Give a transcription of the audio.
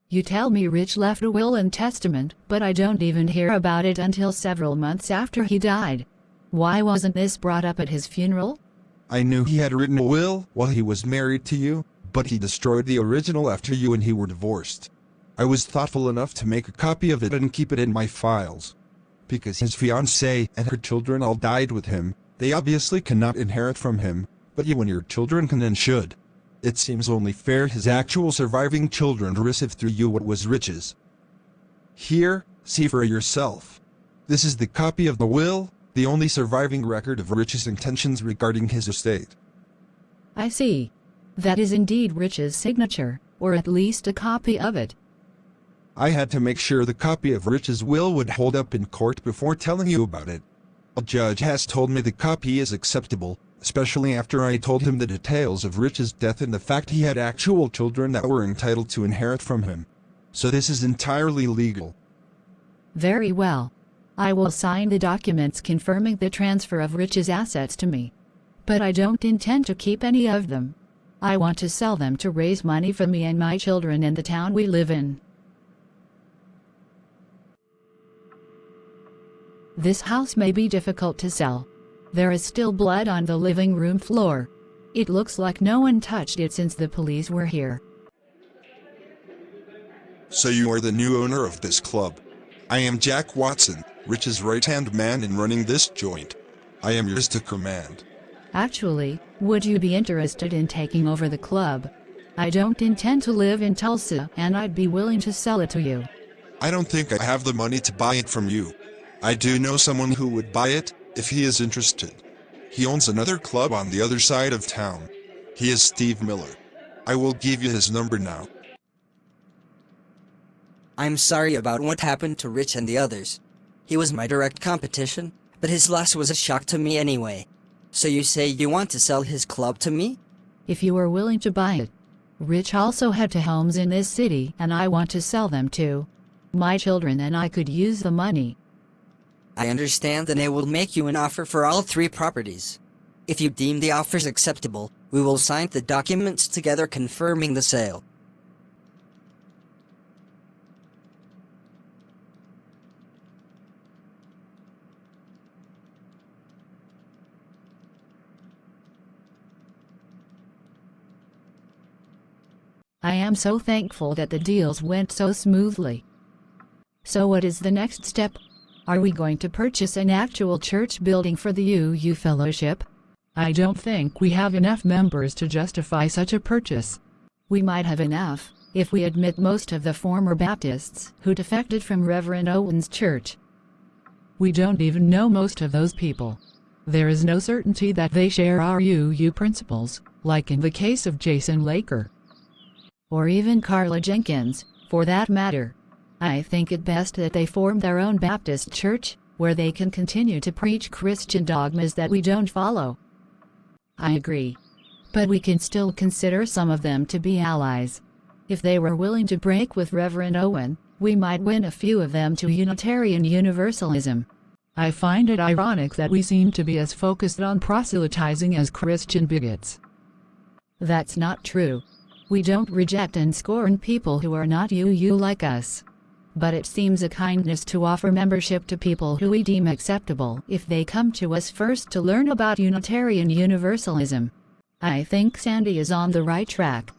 You tell me Rich left a will and testament, but I don't even hear about it until several months after he died. Why wasn't this brought up at his funeral? I knew he had written a will while he was married to you, but he destroyed the original after you and he were divorced. I was thoughtful enough to make a copy of it and keep it in my files. Because his fiancée and her children all died with him, they obviously cannot inherit from him, but you and your children can and should. It seems only fair his actual surviving children receive through you what was Rich's. Here, see for yourself. This is the copy of the will, the only surviving record of Rich's intentions regarding his estate. I see. That is indeed Rich's signature, or at least a copy of it. I had to make sure the copy of Rich's will would hold up in court before telling you about it. A judge has told me the copy is acceptable, especially after I told him the details of Rich's death and the fact he had actual children that were entitled to inherit from him. So this is entirely legal. Very well. I will sign the documents confirming the transfer of Rich's assets to me. But I don't intend to keep any of them. I want to sell them to raise money for me and my children in the town we live in. This house may be difficult to sell. There is still blood on the living room floor. It looks like no one touched it since the police were here. So you are the new owner of this club. I am Jack Watson, Rich's right-hand man in running this joint. I am yours to command. Actually, would you be interested in taking over the club? I don't intend to live in Tulsa, and I'd be willing to sell it to you. I don't think I have the money to buy it from you. I do know someone who would buy it, if he is interested. He owns another club on the other side of town. He is Steve Miller. I will give you his number now. I'm sorry about what happened to Rich and the others. He was my direct competition, but his loss was a shock to me anyway. So you say you want to sell his club to me? If you are willing to buy it. Rich also had two homes in this city, and I want to sell them too. My children and I could use the money. I understand, and I will make you an offer for all 3 properties. If you deem the offers acceptable, we will sign the documents together confirming the sale. I am so thankful that the deals went so smoothly. So what is the next step? Are we going to purchase an actual church building for the UU Fellowship? I don't think we have enough members to justify such a purchase. We might have enough, if we admit most of the former Baptists who defected from Reverend Owen's church. We don't even know most of those people. There is no certainty that they share our UU principles, like in the case of Jason Laker. Or even Carla Jenkins, for that matter. I think it best that they form their own Baptist church, where they can continue to preach Christian dogmas that we don't follow. I agree. But we can still consider some of them to be allies. If they were willing to break with Reverend Owen, we might win a few of them to Unitarian Universalism. I find it ironic that we seem to be as focused on proselytizing as Christian bigots. That's not true. We don't reject and scorn people who are not UU like us. But it seems a kindness to offer membership to people who we deem acceptable if they come to us first to learn about Unitarian Universalism. I think Sandy is on the right track.